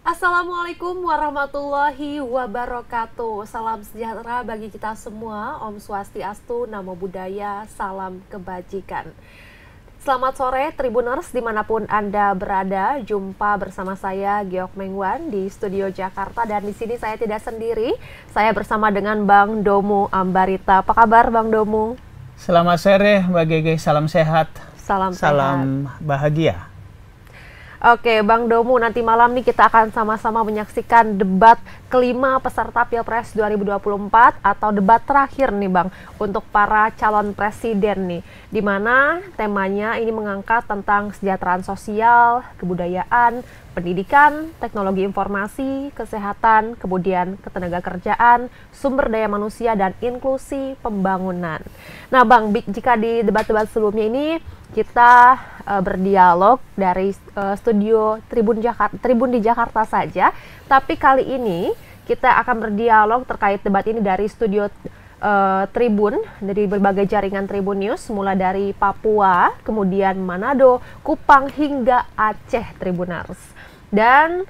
Assalamualaikum warahmatullahi wabarakatuh. Salam sejahtera bagi kita semua. Om Swastiastu, Namo Buddhaya, salam kebajikan. Selamat sore Tribuners dimanapun Anda berada. Jumpa bersama saya Geok Mengwan di studio Jakarta, dan di sini saya tidak sendiri. Saya bersama dengan Bang Domu Ambarita. Apa kabar Bang Domu? Selamat sore Mbak Gege, salam sehat. Salam sehat. Salam bahagia. Oke, Bang Domu, nanti malam nih kita akan sama-sama menyaksikan debat kelima peserta Pilpres 2024 atau debat terakhir nih Bang untuk para calon presiden nih. Di mana temanya ini mengangkat tentang kesejahteraan sosial, kebudayaan, pendidikan, teknologi informasi, kesehatan, kemudian ketenagakerjaan, sumber daya manusia, dan inklusi pembangunan. Nah Bang, jika di debat-debat sebelumnya ini kita berdialog dari studio Tribun di Jakarta saja, tapi kali ini kita akan berdialog terkait debat ini dari studio Tribun, dari berbagai jaringan Tribun News, mulai dari Papua, kemudian Manado, Kupang, hingga Aceh Tribuners. Dan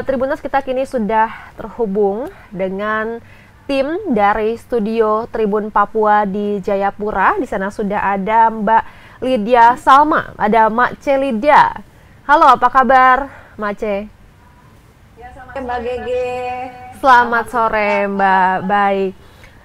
Tribuners, kita kini sudah terhubung dengan tim dari studio Tribun Papua di Jayapura. Di sana sudah ada Mbak Lydia Salma, ada Mak Ce Lydia. Halo, apa kabar Mak Ce? Ya, selamat Mbak Gege. Selamat sore Mbak, baik.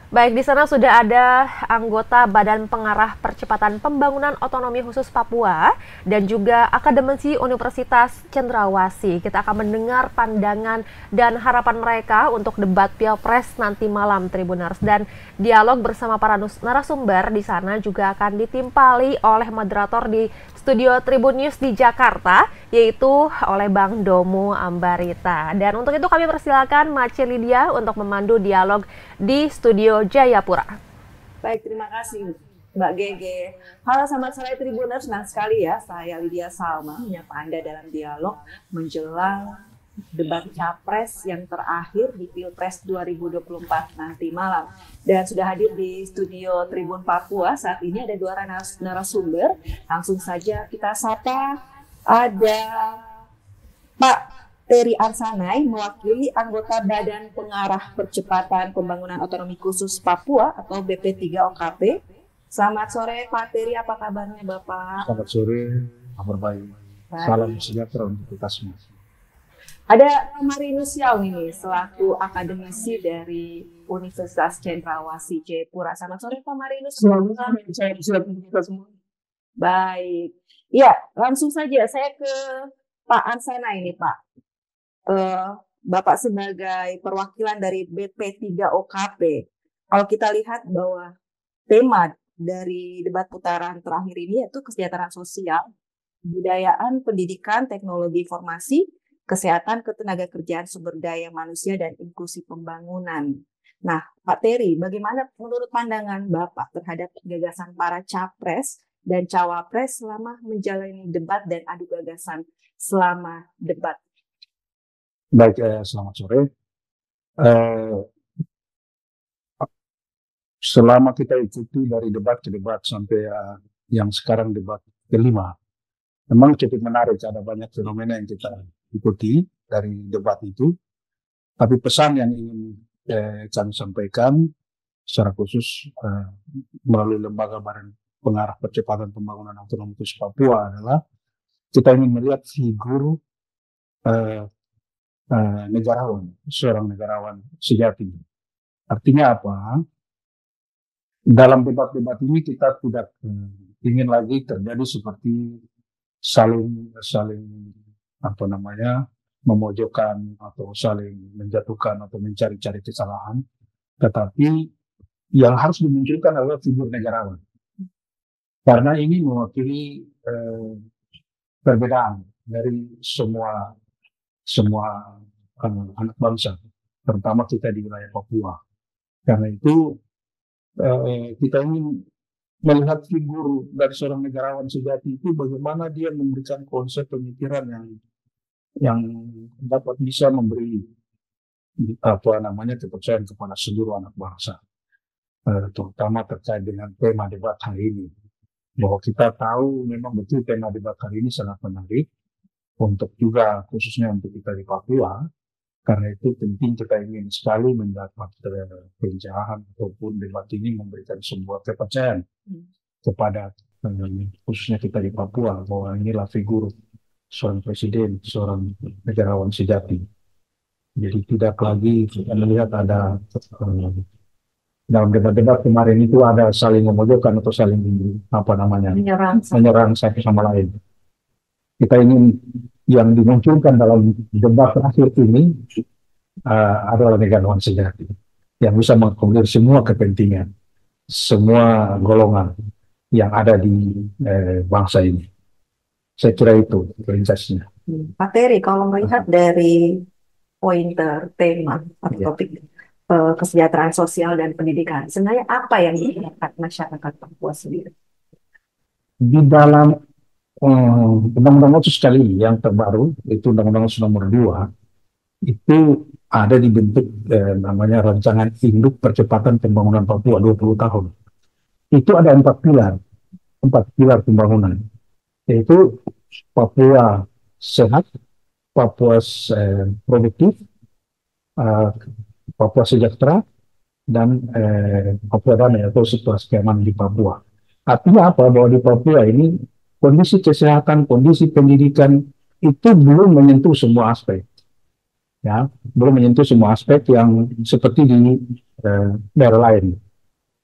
Baik, di sana sudah ada anggota Badan Pengarah Percepatan Pembangunan Otonomi Khusus Papua dan juga akademisi Universitas Cendrawasih. Kita akan mendengar pandangan dan harapan mereka untuk debat Pilpres nanti malam, Tribuners. Dan dialog bersama para narasumber di sana juga akan ditimpali oleh moderator di studio Tribun News di Jakarta, yaitu oleh Bang Domu Ambarita. Dan untuk itu kami persilakan Mak Ce Lydia untuk memandu dialog di studio Jayapura. Baik, terima kasih Mbak Gege. Halo, selamat sore Tribuners. Senang sekali ya, saya Lydia Salma menyapa Anda dalam dialog menjelang debat Capres yang terakhir di Pilpres 2024 nanti malam. Dan sudah hadir di studio Tribun Papua saat ini ada dua narasumber. Langsung saja kita sapa, ada Pak Terry Arsanai, mewakili anggota Badan Pengarah Percepatan Pembangunan Otonomi Khusus Papua atau BP3OKP. Selamat sore Pak Terry, apa kabarnya Bapak? Selamat sore, kabar baik. Salam sejahtera untuk kita semua. Ada Pak Marinus Yao ini selaku akademisi dari Universitas Cendrawasih Jayapura. Selamat sore Pak Marinus. Selamat siang untuk kita semua. Baik, ya langsung saja saya ke Pak Arsanai ini Pak. Bapak sebagai perwakilan dari BP3OKP, kalau kita lihat bahwa tema dari debat putaran terakhir ini yaitu kesejahteraan sosial, kebudayaan, pendidikan, teknologi informasi, kesehatan, ketenagakerjaan, sumber daya manusia, dan inklusi pembangunan. Nah, Pak Terry, bagaimana menurut pandangan Bapak terhadap gagasan para capres dan cawapres selama menjalani debat dan adu gagasan selama debat? Baik, selamat sore. Selama kita ikuti dari debat ke debat sampai yang sekarang debat kelima, memang cukup menarik. Ada banyak fenomena yang kita ikuti dari debat itu. Tapi pesan yang ingin kami sampaikan secara khusus melalui Lembaga Badan Pengarah Percepatan Pembangunan Otonomi Khusus Papua adalah kita ingin melihat figur negarawan, seorang negarawan sejati. Artinya apa? Dalam debat-debat ini kita tidak ingin lagi terjadi seperti saling memojokkan atau saling menjatuhkan atau mencari-cari kesalahan, tetapi yang harus dimunculkan adalah figur negarawan, karena ini mewakili perbedaan dari semua anak bangsa, terutama kita di wilayah Papua. Karena itu kita ingin melihat figur dari seorang negarawan sejati itu, bagaimana dia memberikan konsep pemikiran yang dapat bisa memberi kepercayaan kepada seluruh anak bangsa, terutama terkait dengan tema debat hari ini. Bahwa kita tahu memang betul tema debat kali ini sangat menarik, untuk juga khususnya untuk kita di Papua. Karena itu penting kita ingin sekali mendapat pencerahan ataupun debat ini memberikan sebuah kepercayaan kepada khususnya kita di Papua bahwa inilah figur seorang presiden, seorang negarawan sejati. Jadi tidak lagi kita melihat ada dalam debat-debat kemarin itu ada saling memojokkan atau saling menyerang satu sama lain. Kita ingin yang dimunculkan dalam debat terakhir ini adalah negarawan sejati yang bisa mengakomodir semua kepentingan, semua golongan yang ada di bangsa ini. Saya kira itu prinsipnya. Pak Terry, kalau melihat dari pointer tema atau topik kesejahteraan sosial dan pendidikan, sebenarnya apa yang diharapkan masyarakat Papua sendiri? Di dalam Undang-Undang Otsus kali ini yang terbaru, itu Undang-Undang Otsus nomor 2, itu ada dibentuk namanya Rancangan Induk Percepatan Pembangunan Papua 20 tahun. Itu ada 4 pilar pembangunan, yaitu Papua sehat, Papua produktif, Papua sejahtera, dan Papua damai atau situasi keamanan di Papua. Artinya apa? Bahwa di Papua ini kondisi kesehatan, kondisi pendidikan itu belum menyentuh semua aspek, ya, belum menyentuh semua aspek yang seperti di daerah lain.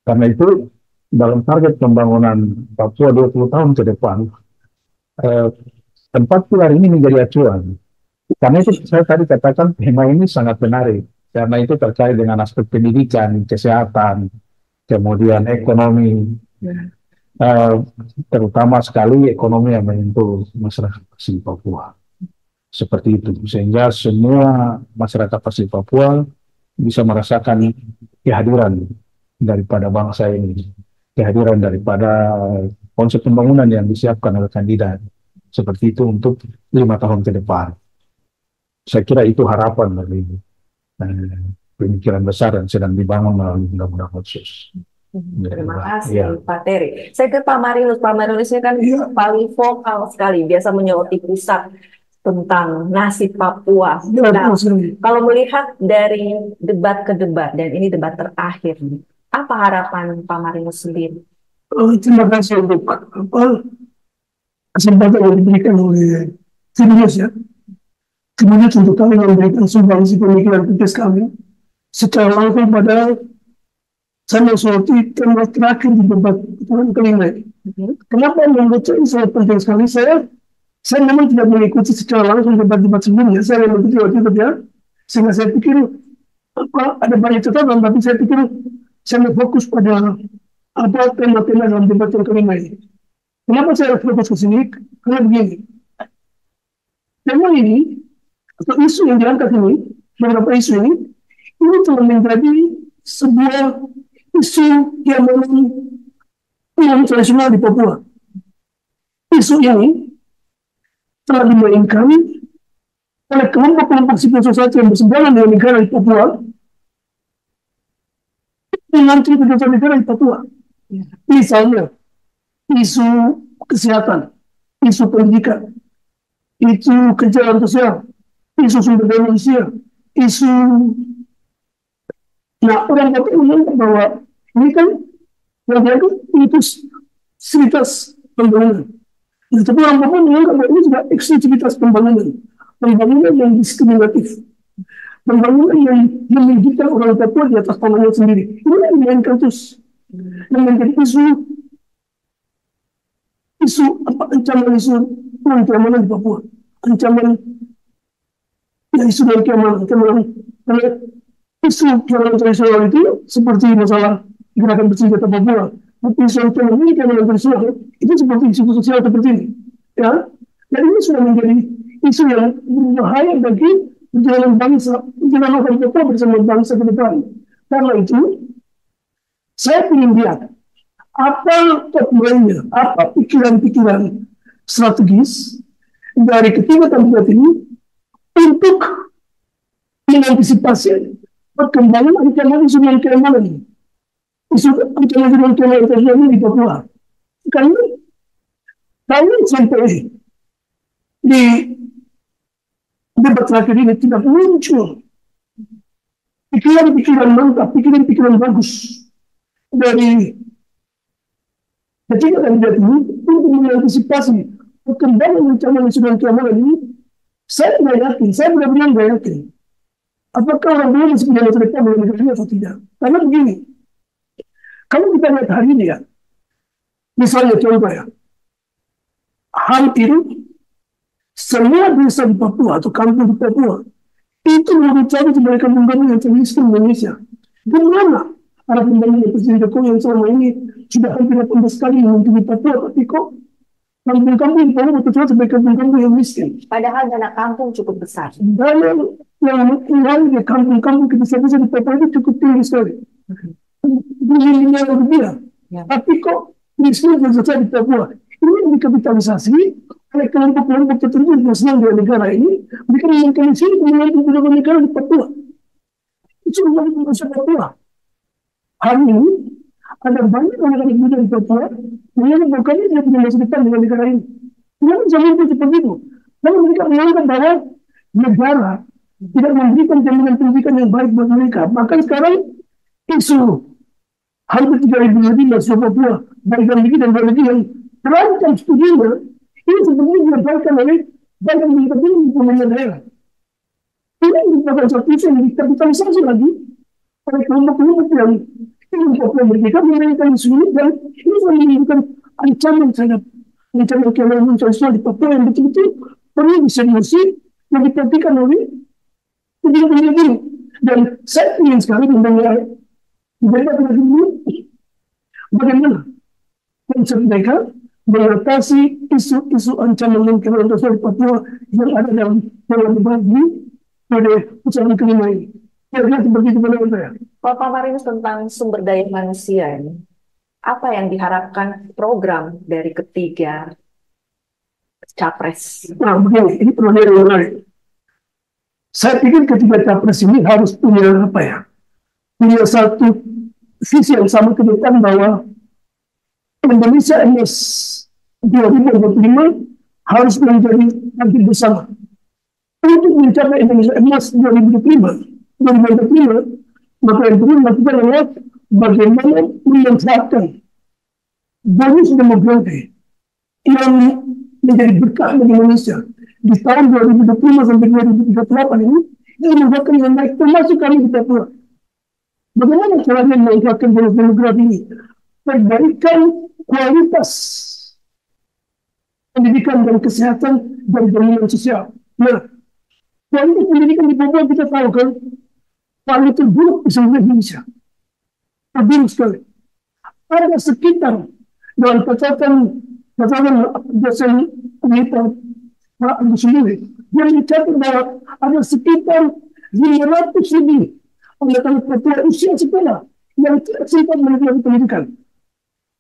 Karena itu dalam target pembangunan Papua 20 tahun ke depan, 4 pilar ini menjadi acuan. Karena itu saya tadi katakan tema ini sangat menarik, karena itu terkait dengan aspek pendidikan, kesehatan, kemudian ekonomi. Terutama sekali ekonomi yang menyentuh masyarakat asli Papua. Seperti itu, sehingga semua masyarakat asli Papua bisa merasakan kehadiran daripada bangsa ini, kehadiran daripada konsep pembangunan yang disiapkan oleh kandidat. Seperti itu untuk 5 tahun ke depan. Saya kira itu harapan dari pemikiran besar yang sedang dibangun melalui Undang-Undang Otsus. Terima kasih Pak Terry. Saya ke Pak Marinus. Pak Marinus ini kan paling vokal sekali, biasa menyoroti pusat tentang nasib Papua. Nah, kalau melihat dari debat ke debat, dan ini debat terakhir, apa harapan Pak Marinus sendiri? Terima kasih untuk kesempatan yang diberikan oleh Marinus ya. Kemudian untuk kami memberikan sumbangsi pemikiran kritis kami secara langsung pada saya mensoroti tema terakhir di debat putaran kelima. Kenapa menurut saya sangat penting sekali? Saya memang tidak mengikuti secara langsung debat-debat sebelumnya. Saya mengikuti waktu itu ya, sehingga saya pikir ada banyak catatan, tapi saya pikir saya fokus pada apa tema-tema dalam debat yang kelima ini. Kenapa saya fokus ke sini? Karena begini, tema ini atau isu yang diangkat ini, beberapa isu ini telah menjadi sebuah isu yang memang tradisional di Papua. Isu ini telah dimainkan oleh kelompok-kelompok sipil sosial yang berseberangan dengan negara di Papua dengan cerita negara di Papua. Misalnya, isu kesehatan, isu pendidikan, isu kejahatan sosial, isu sumber daya manusia, isu. Nah, orang Papua menganggap bahwa ini kan yang dianggap itu aktivitas pembangunan. Tapi orang Papua menganggap bahwa ini juga eksklusivitas pembangunan. Pembangunan yang diskriminatif. Pembangunan yang menunjukkan orang Papua di atas tanahnya sendiri. Ini yang dimainkan terus. Yang menjadi isu ancaman isu keamanan di Papua. Ancaman isu dari keamanan. Karena isu keamanan tradisional itu seperti masalah gerakan bersenjata Papua. Tapi isu keamanan tradisional itu seperti isu sosial seperti ini. Ya? Dan ini sudah menjadi isu yang berbahaya bagi perjalanan bangsa, perjalanan orang Papua bersama bangsa ke depan. Karena itu, saya ingin lihat apa top-line-nya, apa pikiran-pikiran strategis dari ketiga kandidat ini untuk mengantisipasi perkembangan ancaman isu keamanan, isu ancaman keamanan di Papua. Karena kalau sampai di debat terakhir ini tidak muncul pikiran-pikiran mantap, pikiran-pikiran bagus dari ketiga kandidat ini untuk mengantisipasi perkembangan ancaman nasional keamanan ini. Saya tidak yakin, saya benar-benar tidak yakin apakah orang dulu masih punya masa depan dengan negara ini atau tidak. Karena begini, kalau kita lihat hari ini ya, misalnya contoh ya, hampir semua desa di Papua atau kampung di Papua itu mencari sebagai kampung-kampung yang termiskin di Indonesia. Bagaimana para pembangunan Presiden Jokowi yang selama ini sudah hampir 18 kali mengunjungi Papua, tapi kok kampung-kampung di Papua betul-betul sebagai kampung-kampung yang miskin. Padahal dana kampung cukup besar. Dana yang di kampung-kampung desa-desa di Papua itu cukup tinggi sekali. Miliar rupiah. Ya. Tapi kok miskin selesai di Papua? Ini dikapitalisasi oleh kelompok-kelompok tertentu yang senang dengan negara ini. Mereka menginginkan sini kemenangan negara di Papua. Itu adalah masalah Papua. Hari ini ada banyak anak-anak muda di Papua yang bukan tidak punya masa depan dengan negara ini. Mereka bisa mimpi seperti itu. Lalu mereka menganggap bahwa negara tidak memberikan jaminan pendidikan yang baik buat mereka. Bahkan sekarang isu hampir 3.000 lebih mahasiswa Papua baik dalam negeri dan luar negeri yang terancam studinya ini sebenarnya dilakukan oleh banyak yang tertinggi di pemerintah daerah. Ini merupakan suatu isu yang dikapitalisasi lagi oleh kelompok-kelompok yang ingin Papua merdeka menginginkan isu ini, dan ini menimbulkan ancaman terhadap ancaman keamanan nasional di Papua yang betul-betul perlu diseriusi yang diperhatikan oleh pendidikan ini. Dan saya ingin sekali mendengar debat ini bagaimana konsep mereka mengatasi isu-isu ancaman dan keamanan nasional di Papua yang ada dalam debat ini pada usaha kelima ini. Kira-kira seperti itu menurut saya. Pak Marinus, tentang sumber daya manusia ini, apa yang diharapkan program dari ketiga capres? Nah, begini, ini pertanyaan yang menarik. Saya pikir ketiga capres ini harus punya apa ya? Punya satu visi yang sama ke depan bahwa Indonesia emas 2025 harus menjadi target bersama. Untuk mencapai Indonesia emas 2025, maka yang perlu dilakukan adalah bagaimana memanfaatkan bonus demografi yang menjadi berkah bagi Indonesia di tahun 2025 sampai 2038 ini, yang membuatkan yang baik termasuk kami di Papua. Bagaimana caranya memanfaatkan bonus demografi ini? Perbaikan kualitas pendidikan dan kesehatan dan jaminan sosial. Nah, kualitas pendidikan di Papua kita tahu kan paling terburuk di seluruh Indonesia. Terburuk sekali. Ada sekitar dalam catatan dosen Pak Agus Sumuli yang mencatat bahwa ada sekitar 500 lebih anak-anak Papua usia sekolah yang tidak sempat menikmati pendidikan.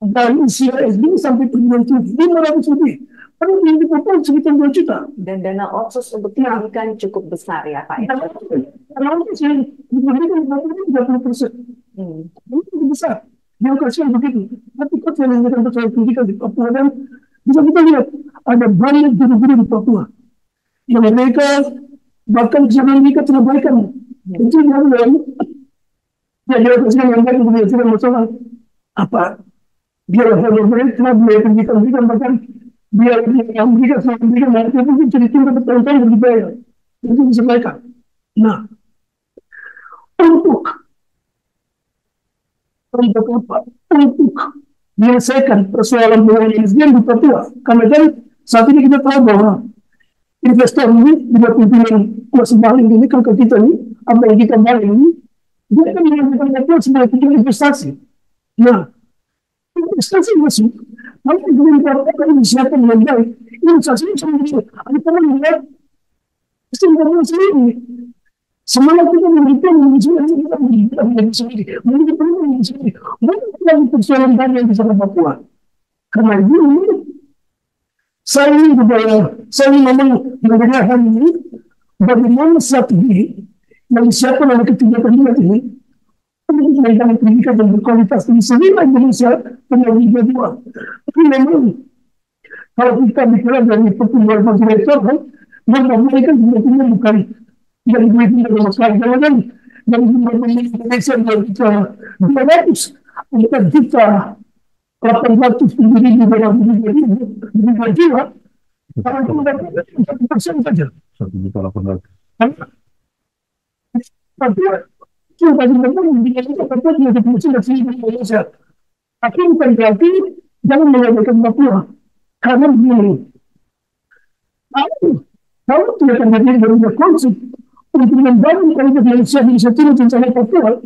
Dan usia SD sampai perguruan tinggi 500 lebih. Padahal di Papua sekitar 2 juta. Dan dana otsus untuk pendidikan cukup besar ya Pak. Karena otsus yang diberikan di Papua 30%. Ini cukup besar. Birokrasi yang begitu. Tapi kok yang memberikan persoalan pendidikan di Papua, dan bisa kita lihat ada banyak guru-guru di Papua yang mereka bahkan kesalahan mereka terabaikan. Itu yang ya birokrasi yang baik untuk menyelesaikan masalah apa? Biar honor mereka, biar pendidikan, bahkan biar yang memberikan mereka mungkin jadi tinggal bertahun-tahun berdibayar. Itu disampaikan. Nah, untuk apa? Untuk menyelesaikan persoalan mengenai SDM di Papua. Karena kan saat ini kita tahu bahwa investor ini juga pimpinan kuasa baling ini kan ke kita ini, apa yang kita baling ini, dia akan mengambil Papua sebagai tujuan investasi. Nah, investasi masuk, kalau kita akan disiapkan dengan baik, investasi ini sama dengan ada teman melihat sistem sendiri. Semangat kita memberikan kita menjadi sendiri, menjadi sendiri. Bukan persoalan banyak di sana Papua. Karena ini, saya memang mendengar hari ini bagaimana strategi yang disiapkan oleh ketiga kandidat ini untuk meningkatkan pendidikan dan berkualitas di seluruh Indonesia menjadi dua. Tapi memang kalau kita bicara dari pertumbuhan populasi, Dan mereka sebetulnya bukan yang duit sama sekali. Jangan yang Indonesia yang 200, 4 juta, 800 ribu, 200 ribu jiwa. Kalau itu mendapatkan 1% saja. 1.800.000. Papua itu bagi mereka menjadi Papua menjadi destinasi Indonesia. Tapi bukan berarti jangan mengabaikan Papua. Karena begini, kalau tidak akan hadir berubah konsep untuk membangun kualitas manusia di satu rencana Papua,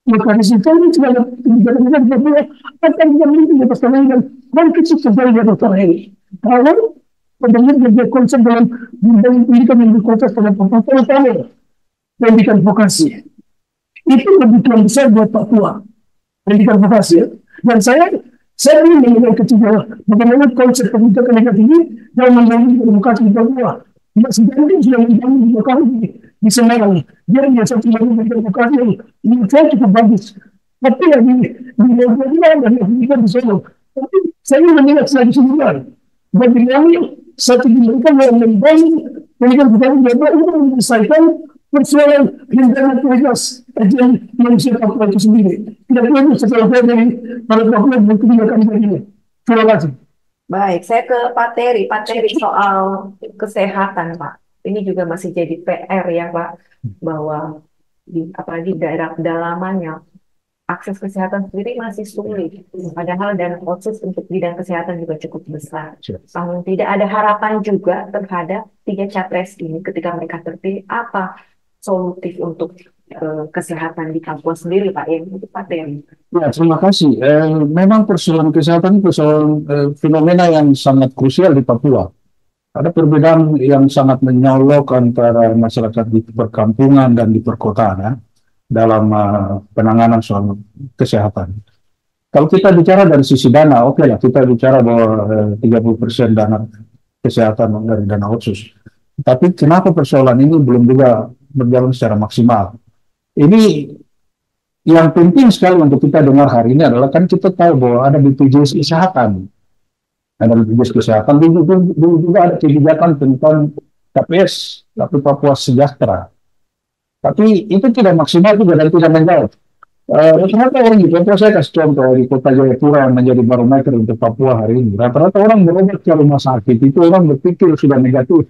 maka di situ segala kebijakan Papua akan memiliki di atas tanah dan konflik terjadi di atas tanah ini. Kalau benar benar konsep dalam membangun pendidikan yang berkualitas pada Papua, terutama pendidikan vokasi, itu kebutuhan besar buat Papua. Pendidikan vokasi, ya. Dan saya ingin mengenai ketiga bagaimana konsep pendidikan yang tinggi dalam membangun vokasi di Papua. Mas Gandhi sudah membangun di Papua di Semarang. Dia biasa membangun vokasi yang saya cukup bagus. Tapi yang di Papua dan pendidikan di Solo. Tapi saya mengingat lagi sebulan. Bagaimana satu pendidikan yang membangun pendidikan vokasi di Papua itu menyelesaikan persoalan rendah kualitas kajian manusia Papua itu sendiri. Tidak perlu setelah dari para Papua dan kebijakan ini. Terima kasih. Baik, saya ke Pak Terry. Pak Terry, soal kesehatan, Pak. Ini juga masih jadi PR ya, Pak, bahwa apalagi daerah pedalamannya akses kesehatan sendiri masih sulit. Padahal dana otsus untuk bidang kesehatan juga cukup besar. Namun tidak ada harapan juga terhadap 3 capres ini ketika mereka terpilih. Apa solutif untuk kesehatan di Papua sendiri, Pak? Yang Pak Terry. Ya, terima kasih. Memang persoalan kesehatan persoalan fenomena yang sangat krusial di Papua. Ada perbedaan yang sangat menyolok antara masyarakat di perkampungan dan di perkotaan ya, dalam penanganan soal kesehatan. Kalau kita bicara dari sisi dana, oke lah, kita bicara bahwa 30% dana kesehatan dari dana otsus. Tapi kenapa persoalan ini belum juga berjalan secara maksimal? Ini yang penting sekali untuk kita dengar hari ini adalah kan kita tahu bahwa ada BPJS Kesehatan. Ada BPJS Kesehatan, juga ada kebijakan tentang KPS, tapi Papua Sejahtera. Tapi itu tidak maksimal juga dan tidak menjawab. Rata-rata orang di Papua, saya kasih contoh di kota Jayapura yang menjadi barometer untuk Papua hari ini. Rata-rata orang berobat ke rumah sakit, itu orang berpikir sudah negatif.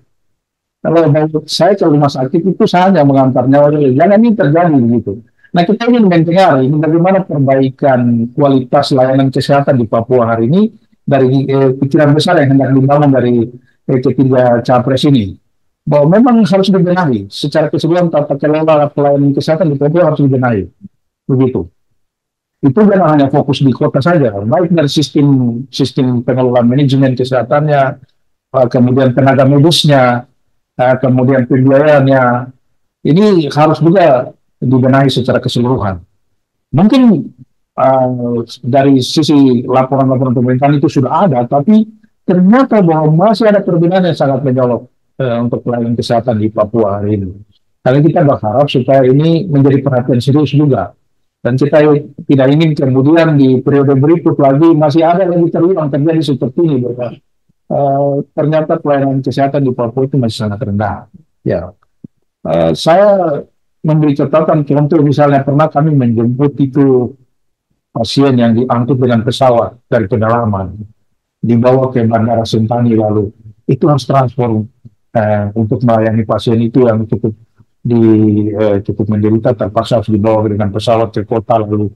Kalau saya ke rumah sakit itu saya hanya mengantar nyawa, jangan ini terjadi begitu. Nah, kita ingin mendengar ini bagaimana perbaikan kualitas layanan kesehatan di Papua hari ini dari pikiran besar yang hendak dibangun dari ketiga capres ini. Bahwa memang harus dibenahi secara keseluruhan tata kelola pelayanan kesehatan di Papua harus dibenahi. Begitu. Itu bukan hanya fokus di kota saja, baik dari sistem pengelolaan manajemen kesehatannya, kemudian tenaga medisnya, kemudian pembiayaannya, ini harus juga dibenahi secara keseluruhan. Mungkin dari sisi laporan-laporan pemerintahan itu sudah ada, tapi ternyata bahwa masih ada perbedaan yang sangat menyolok untuk pelayanan kesehatan di Papua hari ini. Karena kita berharap supaya ini menjadi perhatian serius juga. Dan kita tidak ingin kemudian di periode berikut lagi masih ada lagi terulang terjadi seperti ini. Ternyata pelayanan kesehatan di Papua itu masih sangat rendah. Ya, saya memberi catatan contoh misalnya pernah kami menjemput itu pasien yang diangkut dengan pesawat dari pedalaman dibawa ke Bandara Sentani, lalu itu harus transfer untuk melayani pasien itu yang cukup menderita, terpaksa harus dibawa dengan pesawat ke kota lalu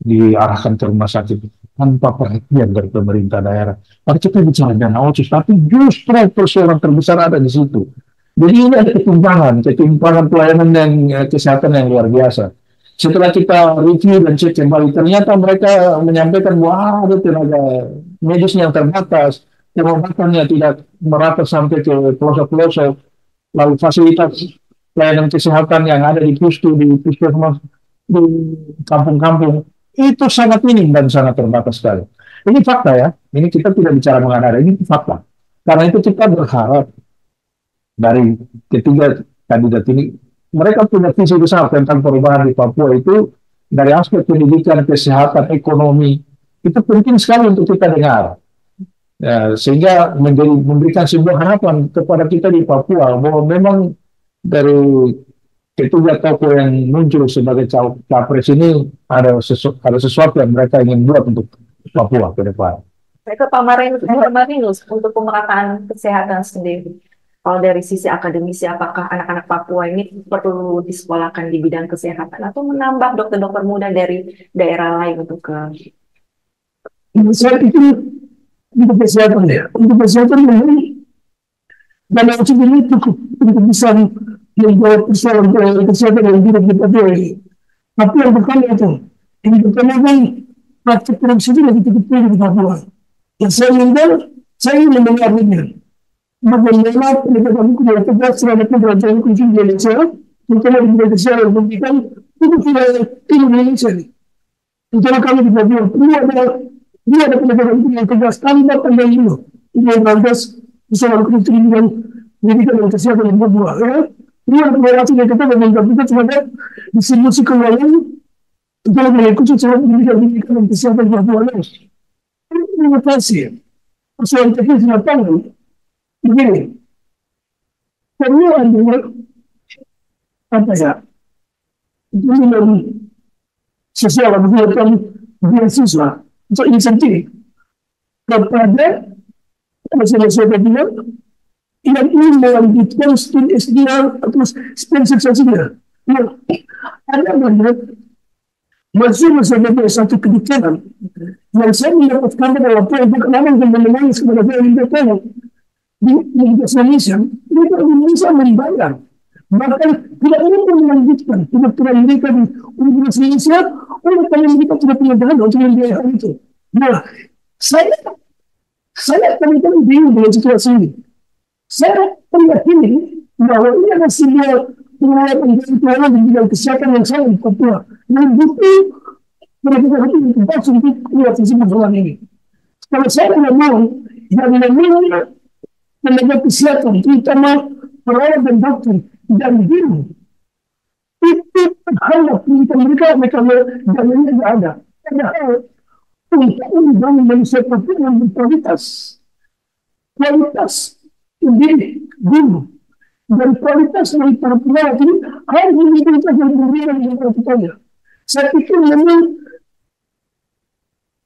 diarahkan ke rumah sakit tanpa perhatian dari pemerintah daerah. Maka kita bicara dana otsus, tapi justru persoalan terbesar ada di situ. Jadi ini ada ketimpangan pelayanan yang kesehatan yang luar biasa. Setelah kita review dan cek kembali, ternyata mereka menyampaikan bahwa ada tenaga medis yang terbatas, pengobatannya tidak merata sampai ke pelosok-pelosok, lalu fasilitas pelayanan kesehatan yang ada di puskesmas, di kampung-kampung, itu sangat minim dan sangat terbatas sekali. Ini fakta ya, ini kita tidak bicara mengada-ada, ini fakta. Karena itu kita berharap dari ketiga kandidat ini, mereka punya visi besar tentang perubahan di Papua itu dari aspek pendidikan, kesehatan, ekonomi, itu penting sekali untuk kita dengar. Ya, sehingga memberikan sebuah harapan kepada kita di Papua bahwa memang dari ketiga tokoh yang muncul sebagai capres ini ada sesuatu yang mereka ingin buat untuk Papua ke depan. Saya ke Pak Marinus untuk pemerataan kesehatan sendiri. Kalau dari sisi akademisi, apakah anak-anak Papua ini perlu disekolahkan di bidang kesehatan atau menambah dokter-dokter muda dari daerah lain untuk ke? Saya pikir untuk kesehatan ya, untuk kesehatan memang dana ini cukup untuk bisa membuat persoalan kesehatan yang tidak di Papua ini. Tapi yang pertama itu, yang pertama kan praktik korupsi itu lagi cukup tinggi di Papua. Yang saya ingin mendengarnya. Bagaimana penegakan hukum yang tegas terhadap pemberantasan korupsi di Indonesia, terutama di bidang kesehatan pendidikan, itu tidak di Indonesia. Terutama kami di Papua, ini ada penegakan hukum yang tegas tanpa pandang dulu. Ini yang lantas persoalan korupsi di bidang pendidikan dan kesehatan di Papua. Ini ada pengawasan yang ketat dan kita terhadap distribusi keuangan dalam mengikuti cara pendidikan dan kesehatan di Papua. Terima kasih. Persoalan teknis di lapangan. Begini, perlu ada apa ya? Jaminan sosial memberikan beasiswa untuk insentif kepada mahasiswa bilang yang ingin melanjutkan studi S2 atau spesialisasinya. Nah, ada banyak mahasiswa satu kebijakan yang saya mendapatkan adalah pengalaman dan menangis kepada saya di Indonesia, mereka bisa membayar. Bahkan tidak ingin melanjutkan kedokteran mereka di Universitas Indonesia, karena mereka tidak punya dana untuk membiayai hal itu. Nah, saya kadang-kadang bingung dengan situasi ini. Saya meyakini bahwa ini adalah sebuah pengelolaan keuangan di bidang kesehatan yang sangat di Papua. Dan butuh mereka itu untuk mengatasi persoalan ini. Kalau saya tidak mau, yang namanya tenaga kesehatan, terutama perawat dan dokter dan guru, itu terhadap mereka dananya tidak ada. Padahal untuk membangun manusia Papua yang berkualitas, pendidik, guru, dan kualitas dari para perawat ini harus menjadi yang berbeda dengan peraturannya. Saya pikir memang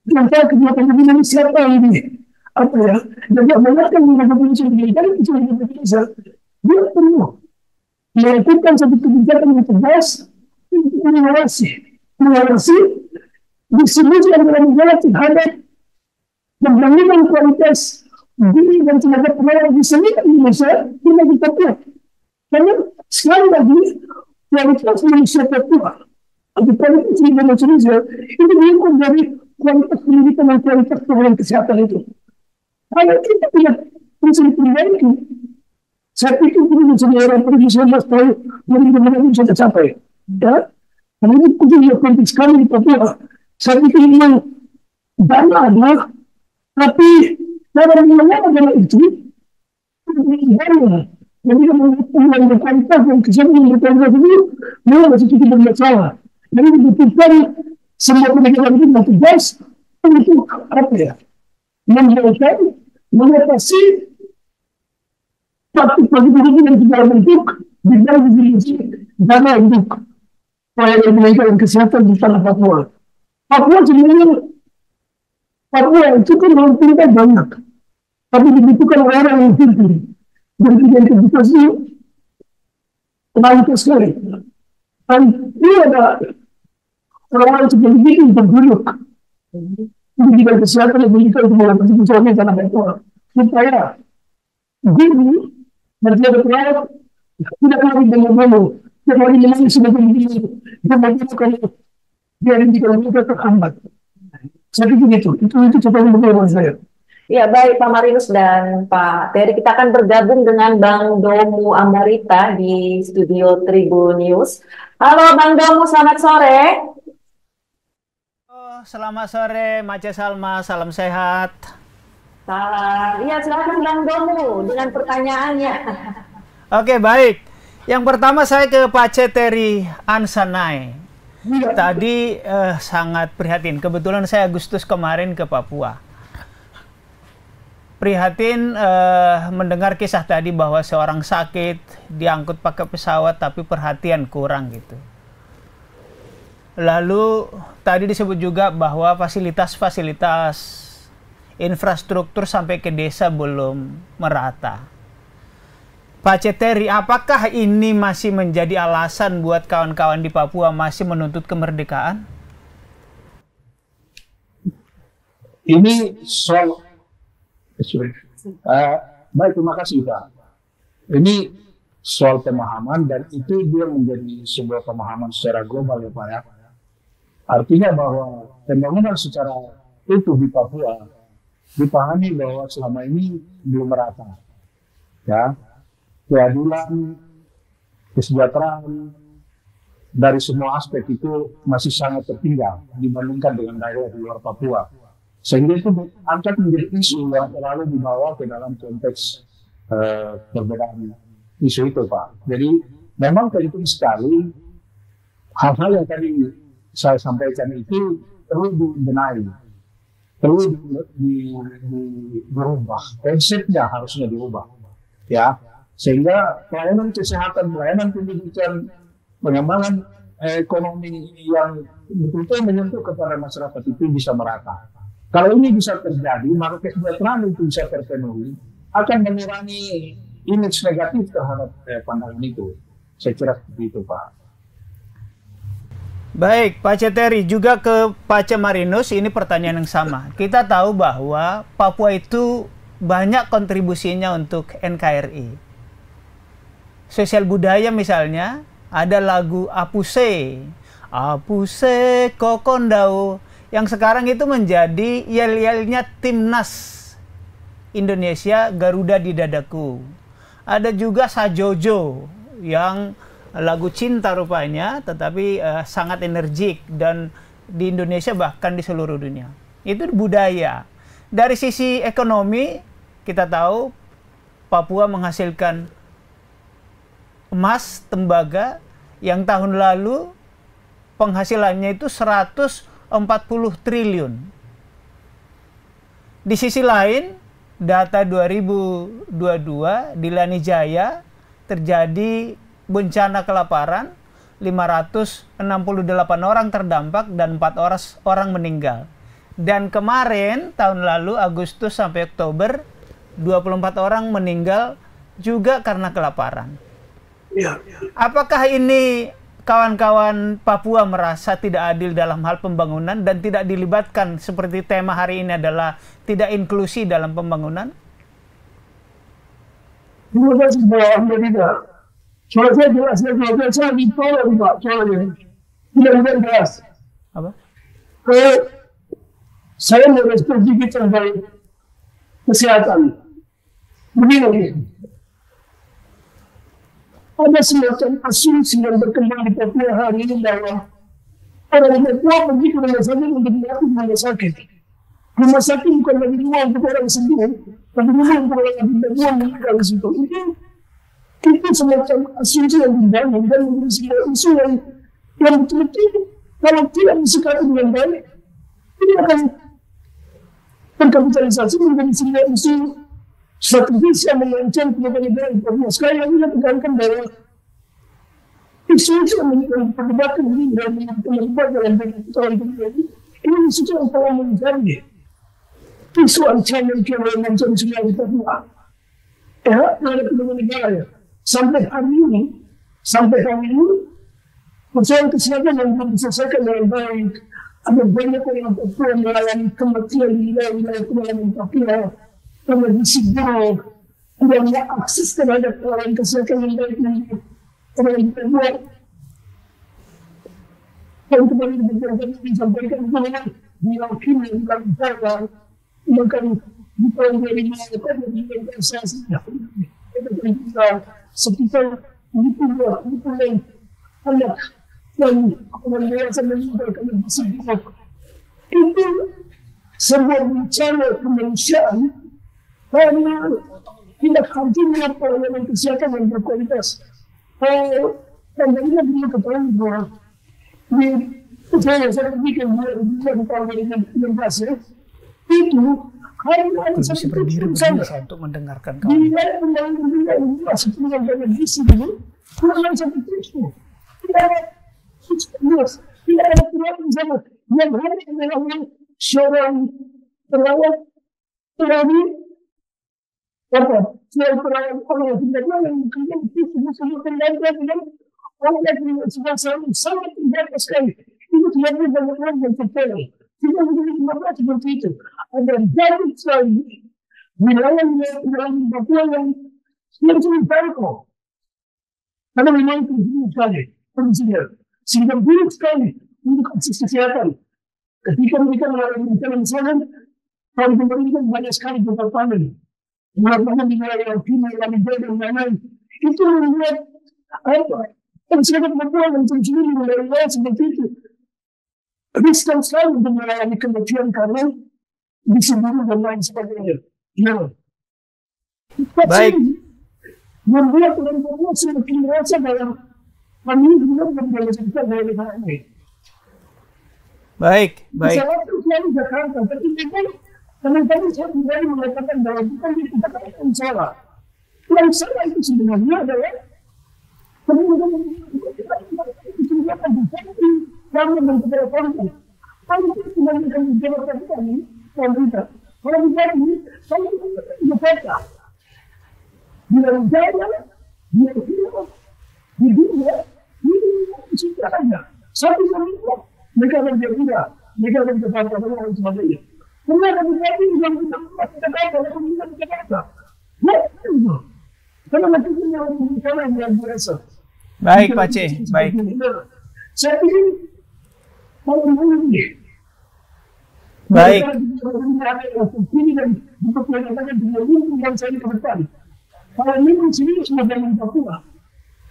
yang saya kebijakan begini siapa ini? Apa ya? Dan dia mengatakan mengenai Indonesia dari Indonesia, dia perlu melakukan satu kebijakan yang tegas untuk mengawasi distribusi anggaran negara terhadap pembangunan kualitas diri dan tenaga perawat di seluruh Indonesia tidak ditetapkan. Karena sekali lagi kualitas manusia Papua atau kualitas Indonesia itu diukur dari kualitas pendidikan dan kualitas pelayanan kesehatan itu. Kalau kita tidak bisa diperbaiki, saya pikir ini menjadi orang Indonesia tahu bagaimana bisa tercapai. Ya, karena ini kuncinya penting sekali di Papua. Saya pikir memang dana ada, tapi cara mengelola dana itu dana. Jadi kalau berkualitas dan kesehatan berkualitas itu memang masih cukup bermasalah. Jadi dibutuhkan semua pendidikan itu yang tegas untuk apa ya? Mengatasi praktik-praktik yang tidak bentuk dalam distribusi dana untuk pelayanan pendidikan kesehatan di tanah Papua. Papua sebenarnya itu kan orang banyak, tapi dibutuhkan orang yang pintar dan identifikasi kualitas sekali. Dan ini ada orang-orang seperti ini berduduk pendidikan kesehatan dan pendidikan untuk mengatasi persoalan tanah Papua supaya guru dan tenaga perawat tidak lagi dengan malu, tidak lagi menangis sebagai guru dan melakukan biar pendidikan mereka terhambat. Saya pikir itu coba menurut saya. Ya, baik Pak Marinus dan Pak Terry, kita akan bergabung dengan Bang Domu Ambarita di studio Tribun News. Halo Bang Domu, selamat sore. Selamat sore, Mace Salma, salam sehat. Salam. Iya, silakan Bang Domu dengan pertanyaannya. Oke, baik. Yang pertama saya ke Pak Ceteri Ansanai. Tadi sangat prihatin. Kebetulan saya Agustus kemarin ke Papua. prihatin mendengar kisah tadi bahwa seorang sakit diangkut pakai pesawat tapi perhatian kurang gitu. Lalu tadi disebut juga bahwa fasilitas-fasilitas infrastruktur sampai ke desa belum merata. Pak Ceteri, apakah ini masih menjadi alasan buat kawan-kawan di Papua masih menuntut kemerdekaan? Ini soal baik, terima kasih Pak. Ini soal pemahaman dan itu dia menjadi sebuah pemahaman secara global ya Pak ya. Artinya bahwa pembangunan secara utuh di Papua dipahami bahwa selama ini belum merata. Ya, keadilan, kesejahteraan dari semua aspek itu masih sangat tertinggal dibandingkan dengan daerah di luar Papua. Sehingga itu angkat menjadi isu yang terlalu dibawa ke dalam konteks perbedaan isu itu Pak. Jadi memang penting sekali hal-hal yang tadi saya sampaikan itu perlu dibenahi, perlu dirubah, konsepnya harusnya dirubah, ya, sehingga pelayanan kesehatan, pelayanan pendidikan, pengembangan ekonomi yang betul-betul menyentuh kepada masyarakat itu bisa merata. Kalau ini bisa terjadi, maka kesejahteraan itu bisa terpenuhi, akan mengurangi image negatif terhadap pandangan itu. Saya kira seperti itu, Pak. Baik, Pak Ceteri, juga ke Pak Cemarinus, ini pertanyaan yang sama. Kita tahu bahwa Papua itu banyak kontribusinya untuk NKRI. Sosial budaya misalnya, ada lagu Apuse, Apuse Kokondau, yang sekarang itu menjadi yel-yelnya timnas Indonesia, Garuda di Dadaku. Ada juga Sajojo, yang lagu cinta rupanya, tetapi sangat energik dan di Indonesia bahkan di seluruh dunia. Itu budaya. Dari sisi ekonomi, kita tahu Papua menghasilkan emas, tembaga, yang tahun lalu penghasilannya itu 140 triliun. Di sisi lain, data 2022 di Lanijaya terjadi bencana kelaparan, 568 orang terdampak dan 4 orang meninggal. Dan kemarin, tahun lalu, Agustus sampai Oktober, 24 orang meninggal juga karena kelaparan. Ya. Apakah ini kawan-kawan Papua merasa tidak adil dalam hal pembangunan dan tidak dilibatkan seperti tema hari ini adalah tidak inklusi dalam pembangunan? Terima kasih Pak Amerika. Soal saya jelas, saya ditolak Pak, soalnya tidak jelas. Apa? Saya merespon sedikit tentang kesehatan. Begini, ada semacam asumsi yang berkembang di Papua hari ini bahwa orang Papua pergi ke rumah sakit untuk melakukan rumah sakit. Rumah sakit bukan lagi rumah untuk orang sembuh, tapi rumah untuk orang yang tidak meninggal di situ. Itu semacam asumsi yang dibangun dan menjadi sebuah isu yang betul-betul kalau tidak disikapi dengan baik, ini akan terkapitalisasi menjadi sebuah isu strategis yang mengancam kebebasan Papua. Sekali lagi saya tekankan bahwa isu yang diperdebatkan ini dan terlibat dalam persoalan ini isu yang telah menjadi isu ancaman keamanan nasional di Papua. Ya, ada kedua negara ya. Sampai hari ini, persoalan kesehatan yang belum diselesaikan dengan baik. Ada banyak orang Papua mengalami kematian di wilayah kepulauan Papua karena gizi buruk, kurangnya akses terhadap pelayanan kesehatan yang baik di orang Papua. Dan kembali disampaikan bahwa diyakini dalam cara bahkan di tahun 2005 kita sekitar 20 anak dan orang dewasa meninggal karena gizi buruk. Itu sebuah bencana kemanusiaan karena tidak hadirnya pelayanan kesehatan yang berkualitas. Dan ini perlu ketahui bahwa saya pikir tahun 2016 ya, itu Hari-hari Kalau bisa seperti berdiri itu saja. saya untuk mendengarkan Di kamu. dalam undang-undang yang seperti yang ada di sini, kurang seperti itu. Tidak ada substansi, tidak ada peraturan sama. Yang ada adalah seorang perawat terapi apa? Seorang perawat orang yang tidak yang kemudian itu semua kendalian dengan orang yang sudah sangat terjaga sekali. Itu sebenarnya banyak orang yang terpelai. Tidak begitu seperti itu. Ada banyak sekali wilayah-wilayah Papua yang sulit kok. Karena memang itu buruk sekali kondisinya. Sehingga buruk sekali untuk akses kesehatan. Ketika mereka mengalami bencana misalnya, kalau pemerintah banyak sekali berpapanan. Melakukan di wilayah Kina, Lamijai, dan lain-lain. Itu membuat apa? Masyarakat Papua yang tersendiri di wilayah seperti itu. Riskan sekali untuk mengalami kematian karena disebut dan lain sebagainya. Nah, Baik. membuat orang Papua semakin merasa dalam kami belum menjadi kita dari negara ini. Baik. Masyarakat selalu Jakarta, tapi memang kadang-kadang saya pribadi mengatakan bahwa bukan kita katakan salah. Yang salah itu sebenarnya adalah kemudian itu akan diganti kami dan kepada politik. Politik tidak akan dijawabkan kami, pemerintah. Kalau diganti, kami Jakarta. Dia jaya, dia hidup, di dunia, di sejarahnya. Satu sama mereka akan berbeda, mereka akan Jakarta dan lain sebagainya. Kemudian kami lagi yang kita Jakarta, kita Jakarta. Ya, itu. Karena nanti punya orang yang luar biasa. Baik, Pak C. Baik. Saya pikir kalau ini Baik. ini dan untuk menyatakan dengan yang saya ke depan. Kalau ini sini sudah dengan Papua.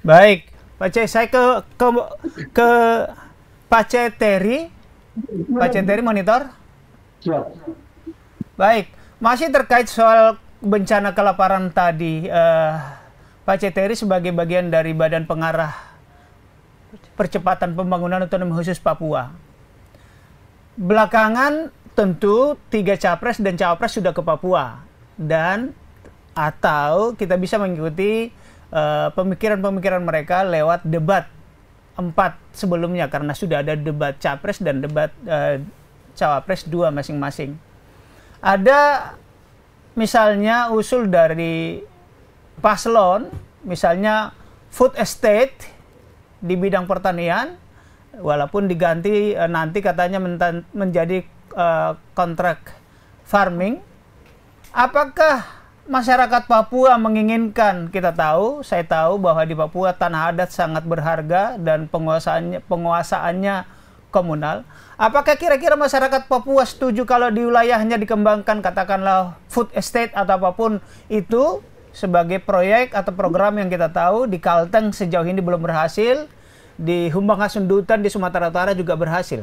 Baik, Pak C, saya ke Pak C Terry. Pak C Terry monitor. Siap. Baik, masih terkait soal bencana kelaparan tadi, Pak C Terry sebagai bagian dari Badan Pengarah Percepatan Pembangunan Otonomi Khusus Papua. Belakangan tentu 3 capres dan cawapres sudah ke Papua, dan atau kita bisa mengikuti pemikiran-pemikiran mereka lewat debat 4 sebelumnya, karena sudah ada debat capres dan debat cawapres 2 masing-masing. Ada misalnya usul dari paslon, misalnya food estate di bidang pertanian, walaupun diganti nanti katanya menjadi kontrak farming. Apakah masyarakat Papua menginginkan? Saya tahu bahwa di Papua tanah adat sangat berharga dan penguasaannya komunal. Apakah kira-kira masyarakat Papua setuju kalau di wilayahnya dikembangkan katakanlah food estate atau apapun itu sebagai proyek atau program yang kita tahu di Kalteng sejauh ini belum berhasil, di Humbang Hasundutan di Sumatera Utara juga berhasil.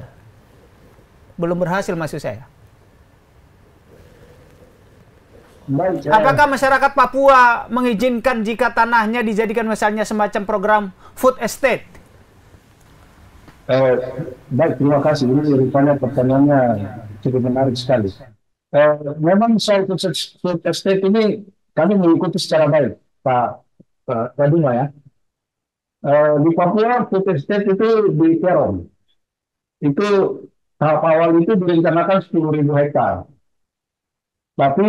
Belum berhasil maksud saya. Baik, Apakah masyarakat Papua mengizinkan jika tanahnya dijadikan misalnya semacam program food estate? Baik, terima kasih. Ini rupanya pertanyaannya cukup menarik sekali. Memang soal food estate ini kami mengikuti secara baik, Pak Raduma ya. Di Papua food estate itu di Peron. Itu tahap awal itu direncanakan 10.000 hektar. Tapi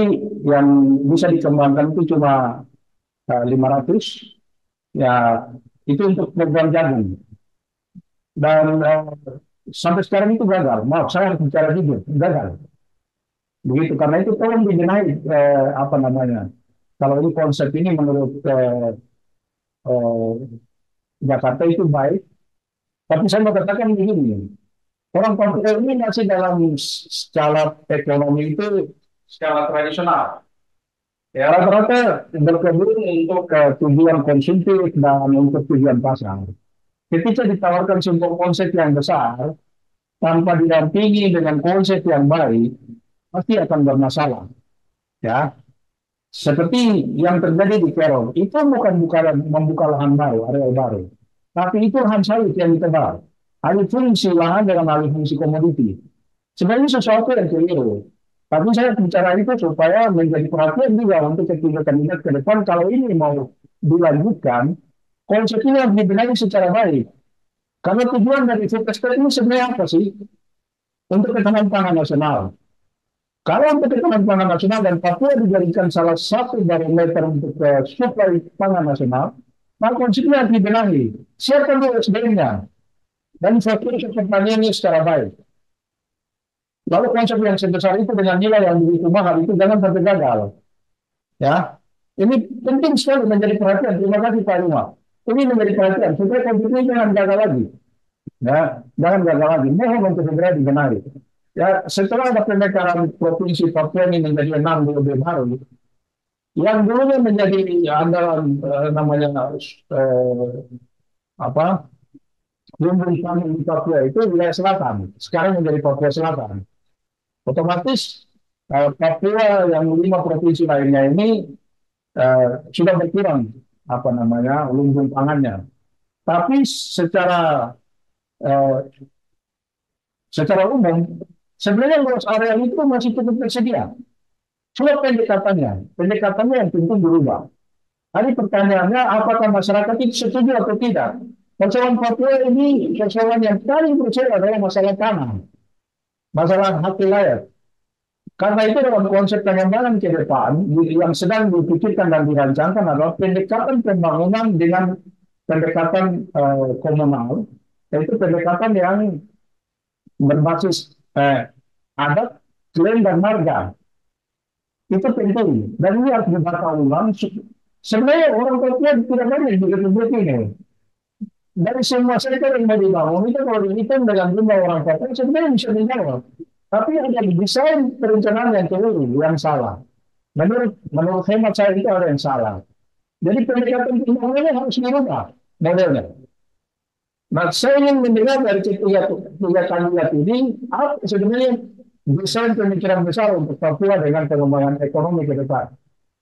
yang bisa dikembangkan itu cuma 500. Ya, itu untuk program jagung. Dan sampai sekarang itu gagal. Maaf, saya harus bicara jujur, gagal. Begitu, karena itu tolong dibenahi apa namanya. Kalau ini konsep ini menurut Jakarta itu baik. Tapi saya mau katakan begini, orang Papua ini masih dalam skala ekonomi itu skala tradisional. Ya, rata-rata berkebun untuk tujuan konsumtif dan untuk tujuan pasar. Ketika ditawarkan sebuah konsep yang besar, tanpa didampingi dengan konsep yang baik, pasti akan bermasalah. Ya, seperti yang terjadi di Peron, itu bukan membuka lahan baru, area baru, tapi itu lahan sawit yang ditebal. Alih fungsi lahan dengan alih fungsi komoditi. Sebenarnya sesuatu yang keliru. Tapi saya bicara itu supaya menjadi perhatian juga untuk ketiga kandidat ke depan. Kalau ini mau dilanjutkan, konsepnya harus dibenahi secara baik. Karena tujuan dari food estate ini sebenarnya apa sih? Untuk ketahanan pangan nasional. Kalau untuk ketahanan pangan nasional dan Papua dijadikan salah satu barometer untuk suplai pangan nasional, maka konsepnya harus dibenahi. Siapkan dulu SDM-nya dan infrastruktur pertaniannya secara baik. Lalu konsep yang sebesar itu dengan nilai yang begitu mahal itu jangan sampai gagal. Ya, ini penting sekali menjadi perhatian. Terima kasih Pak Rima. Ini menjadi perhatian supaya konsep ini jangan gagal lagi. Ya, jangan gagal lagi. Mohon untuk segera dibenahi. Ya, setelah ada pemekaran provinsi Papua ini menjadi 6 lebih baru, yang dulunya menjadi andalan namanya apa? Lumbung pangan di Papua itu wilayah selatan. Sekarang menjadi Papua Selatan. Otomatis Papua yang 5 provinsi lainnya ini sudah berkurang apa namanya lumbung pangannya. Tapi eh, secara umum sebenarnya luas area itu masih cukup tersedia. Cuma pendekatannya yang tentu berubah. Tadi pertanyaannya apakah masyarakat itu setuju atau tidak? Persoalan Papua ini persoalan yang paling krusial adalah masalah tanah, masalah hak wilayah. Karena itu dalam konsep pengembangan ke depan yang sedang dipikirkan dan dirancangkan adalah pendekatan pembangunan dengan pendekatan komunal, yaitu pendekatan yang berbasis adat, klan, dan marga. Itu penting. Dan ini harus dibakar ulang. Sebenarnya orang Papua tidak banyak di Republik ini. Dari semua sektor yang mau dibangun itu kalau dihitung dengan jumlah orang Papua sebenarnya bisa dijawab. Tapi ada desain perencanaan yang keliru, yang salah. Menurut hemat saya itu ada yang salah. Jadi pendekatan pembangunannya harus dirubah modelnya. Nah, saya ingin mendengar dari tiga kandidat ini apa sebenarnya desain pemikiran besar untuk Papua dengan pengembangan ekonomi ke depan.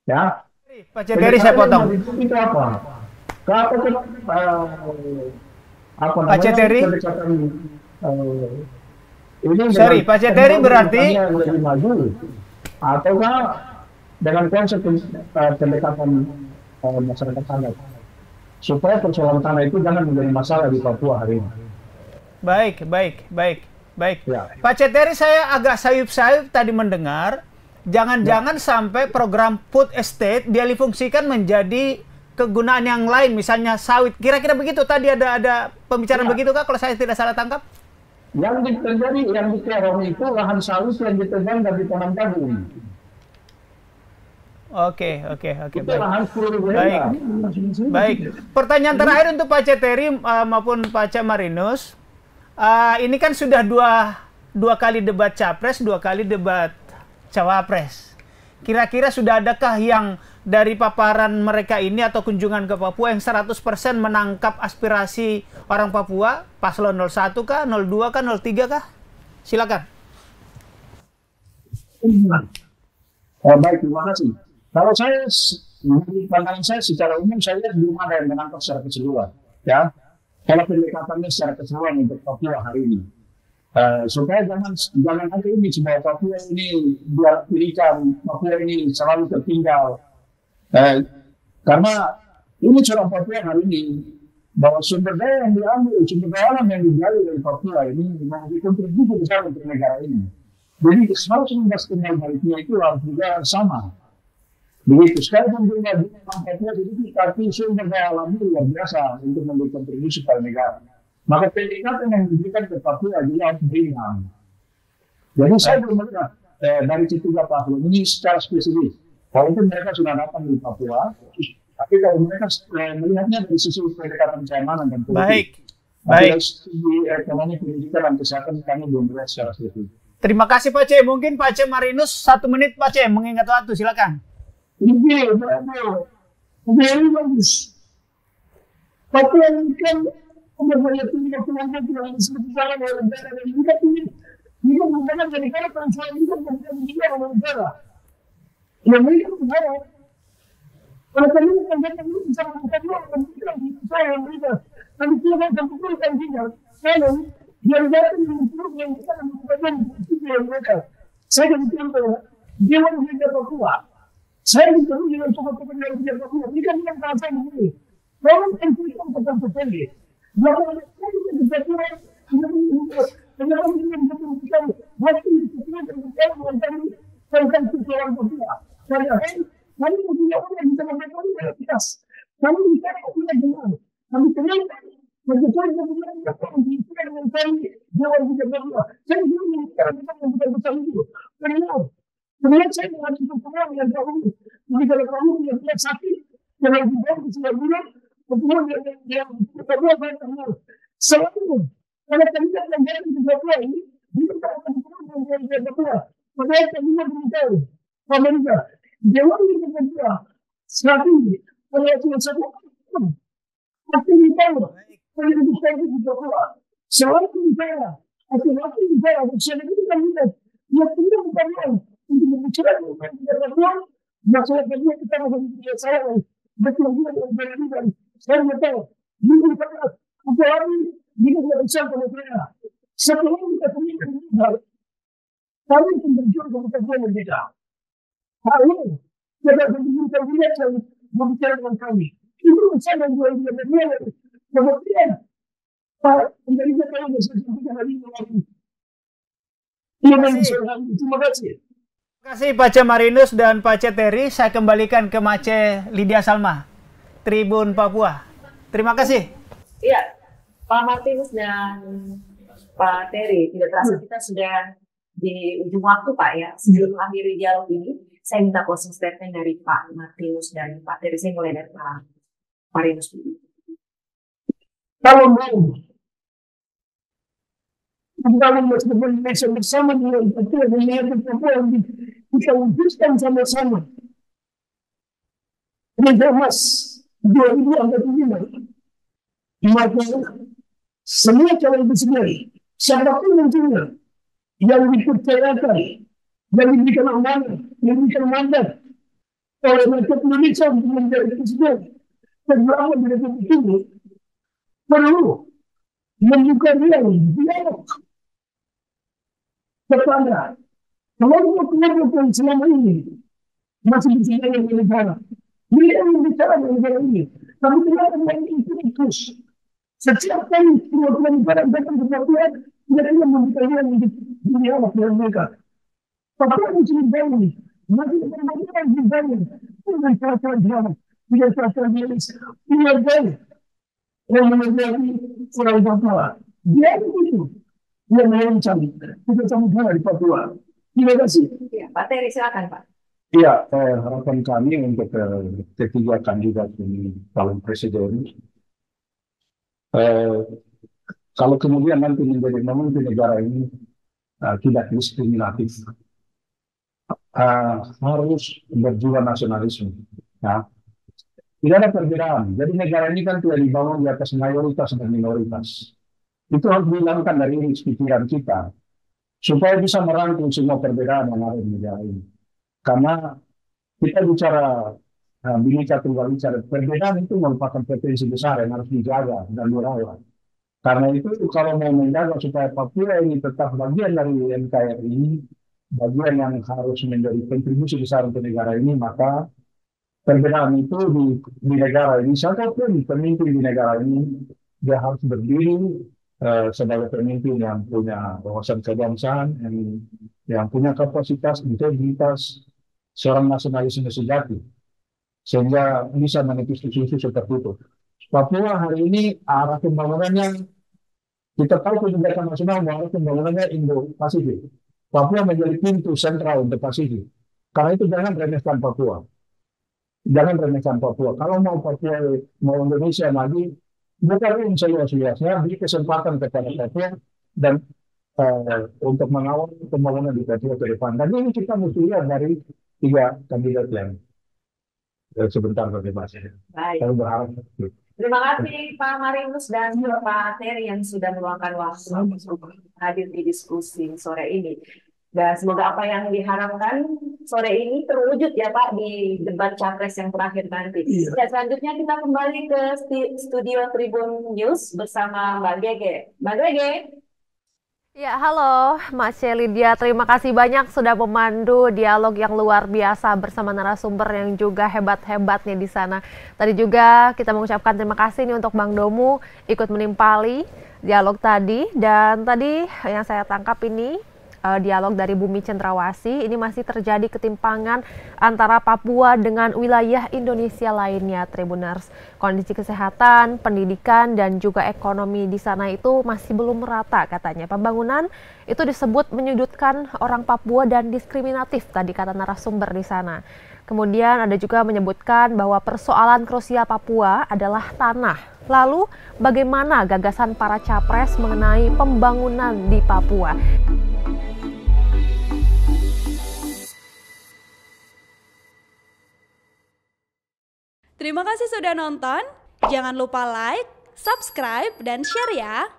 Ya. Pak Ceteri saya potong. Itu apa? Apa namanya? Pak Ceteri. Ini Sorry, Pak Ceteri berarti yang lebih maju ataukah dengan konsep pendekatan masyarakat adat supaya persoalan tanah itu jangan menjadi masalah di Papua hari ini. Baik. Ya. Pak Ceteri, saya agak sayup-sayup tadi mendengar, jangan-jangan sampai program food estate dia difungsikan menjadi kegunaan yang lain, misalnya sawit. Kira-kira begitu tadi ada pembicaraan begitu kah kalau saya tidak salah tangkap? Yang terjadi, yang di Kerong itu lahan sawit yang ditebang dan ditanam jagung. Oke, Itu baik. lahan 10.000 hektar. Baik. Pertanyaan terakhir untuk Pak Ceteri maupun Pak Marinus. Ini kan sudah dua kali debat capres, 2 kali debat cawapres. Kira-kira sudah adakah yang dari paparan mereka ini atau kunjungan ke Papua yang 100% menangkap aspirasi orang Papua? Paslon 01 kah, 02 kah, 03 kah? Silakan. Baik, terima kasih. Kalau saya, menurut pandangan saya secara umum, saya lihat belum ada yang menangkap secara keseluruhan. Ya, kalau pendekatannya secara keseluruhan untuk Papua hari ini. Supaya jangan ada ini bahwa Papua ini biar pilihkan, Papua ini selalu tertinggal. Karena ini cara Papua hari ini bahwa sumber daya yang diambil, sumber daya alam yang digali dari Papua ini memiliki kontribusi besar untuk negara ini. Jadi 119 baliknya itu harus juga sama. Begitu sekalipun jumlah Papua sedikit, tapi sumber daya alamnya luar biasa untuk memberi kontribusi pada negara. Maka pendekatan yang diberikan ke Papua juga harus berimbang. Jadi saya belum melihat dari ketiga paslon ini secara spesifik. Walaupun mereka sudah datang di Papua, tapi kalau mereka melihatnya dari sisi pendekatan keamanan dan politik. Baik. Dari sisi ekonomi, pendidikan, dan kesehatan kami belum melihat secara spesifik. Terima kasih Pak C. Mungkin Pak C. Marinus 1 menit Pak C. Mengingat waktu, silakan. Ini bagus. Papua ini kan banyak tinggal yang seperti jalan oleh negara dan juga ini bukan dari negara perempuan ini kan bukan negara negara. Yang mereka negara. Kalau kami kan ini bisa melakukan pemikiran di saya yang mereka. Kami tidak akan kumpulkan tinggal. Kalau yang datang yang kita melakukan yang mereka. Saya jadi contoh ya, Dewan Bina Papua. Saya bertemu dengan tokoh-tokoh Dewan Bina Papua. Ini kan yang bahasa begini. Orang yang kita bukan terpilih. Belakang kita Papua, waktu itu kita berbicara tentang persoalan Papua. Padahal kami punya orang yang bisa melakukan kualitas. Kami bisa punya dengan. Kami ternyata bagaimana kita punya orang di dengan kami Dewan Bina Papua. Saya belum bicara tentang yang bukan besar itu. Kemudian saya mengajukan pertemuan dengan kamu. Jadi kalau kamu punya sakit, jangan dibawa ke sebuah bulan, pertemuan yang Papua saya kenal. Selalu, kalau kami akan jalan di Papua ini, kita akan pertemuan dengan Papua. Padahal kami beritahu, Amerika, Dewan Bina Papua, saat ini, kalau cuma satu orang, pasti ditahu, kalau kita di Papua, selalu ditahu, atau waktu ditahu, saya kita lihat, dia tidak bertanya untuk berbicara dengan Papua, masalah kedua kita masih bicara saya, betul juga dengan Berikan. Saya tahu, ini adalah upaya ini tidak bisa berbicara. Setelah kita punya kebenaran, kami akan berjuang untuk Papua merdeka. Hari ini, kita akan berbicara dengan kami. Itu bersama dengan Berikan. Kemudian, Pak Indonesia kami bisa sampai hari ini. Terima kasih. Terima kasih Pace Marinus dan Pace Terry. Saya kembalikan ke Mace Lydia Salma, Tribun Papua. Terima kasih. Iya, Pak Martinus dan Pak Terry, tidak terasa kita sudah di ujung waktu Pak ya. Sebelum mengakhiri dialog ini, saya minta closing statement dari Pak Martinus dan Pak Terry. Saya mulai dari Pak Martinus dulu. Kalau mau membangun masyarakat Indonesia bersama dengan Papua dan dengan Papua yang kita wujudkan sama-sama. Liga Emas 2045. Maka semua calon presiden, siapapun menterinya yang dipercayakan, yang diberikan amanah, yang diberikan mandat oleh rakyat Indonesia untuk menjadi presiden terutama di Republik ini, perlu membuka dialog kepada kelompok-kelompok yang selama ini masih bicara dengan negara. Mereka yang bicara dengan negara ini, tapi kenapa mereka ikut-ikut? Setiap kali perwakilan negara datang ke Papua, mereka membuka dialog di dialog dengan mereka. Papua masih dibangun, masih berbagai dibangun, dengan peraturan dialog, dengan peraturan dialog, dengan dialog yang menjadi orang Papua. Dia itu yang merancang kita sama-sama di Papua. Terima kasih. Ya, Pak Terry, silakan Pak. Iya, harapan kami untuk ketiga kandidat ini calon presiden, kalau kemudian nanti menjadi memimpin negara ini tidak diskriminatif, harus berjiwa nasionalisme. Ya. Tidak ada perbedaan. Jadi negara ini kan tidak dibangun di atas mayoritas dan minoritas. Itu harus dihilangkan dari pikiran kita, supaya bisa merangkul semua perbedaan yang ada di negara ini. Karena kita bicara Bhinneka Tunggal Ika, perbedaan itu merupakan potensi besar yang harus dijaga dan dirawat. Karena itu kalau mau menjaga supaya Papua ini tetap bagian dari NKRI, bagian yang harus menjadi kontribusi besar untuk negara ini, maka perbedaan itu di negara ini, siapapun pemimpin di negara ini, dia harus berdiri sebagai pemimpin yang punya wawasan kebangsaan, yang punya kapasitas, integritas, seorang nasionalisme sejati, sehingga bisa menepis isu-isu seperti itu. Papua hari ini arah pembangunannya, kita tahu kebijakan nasional bahwa pembangunannya Indo-Pasifik. Papua menjadi pintu sentral untuk Pasifik. Karena itu jangan remehkan Papua. Jangan remehkan Papua. Kalau mau Papua, mau Indonesia maju, bukan seluas-luasnya, beri kesempatan kepada Papua dan untuk mengawal pembangunan di Papua ke depan. Dan ini kita mesti lihat dari tiga kandidat yang sebentar bebas. Baik. Saya berharap. Terima kasih Pak Marinus dan Pak Terry yang sudah meluangkan waktu untuk hadir di diskusi sore ini. Dan semoga apa yang diharapkan sore ini terwujud ya Pak di debat capres yang terakhir nanti. Iya. Ya, selanjutnya kita kembali ke studio Tribun News bersama Mbak Gege. Mbak Gege. Ya, halo Mas Lydia, terima kasih banyak sudah memandu dialog yang luar biasa bersama narasumber yang juga hebat-hebat nih di sana. Tadi juga kita mengucapkan terima kasih nih untuk Bang Domu ikut menimpali dialog tadi, dan tadi yang saya tangkap ini dialog dari Bumi Cendrawasih, ini masih terjadi ketimpangan antara Papua dengan wilayah Indonesia lainnya, Tribuners. Kondisi kesehatan, pendidikan, dan juga ekonomi di sana itu masih belum merata katanya. Pembangunan itu disebut menyudutkan orang Papua dan diskriminatif, tadi kata narasumber di sana. Kemudian ada juga menyebutkan bahwa persoalan krusial Papua adalah tanah. Lalu bagaimana gagasan para capres mengenai pembangunan di Papua? Terima kasih sudah nonton. Jangan lupa like, subscribe, dan share ya.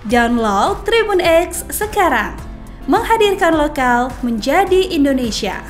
Download Tribun X sekarang. Menghadirkan lokal menjadi Indonesia.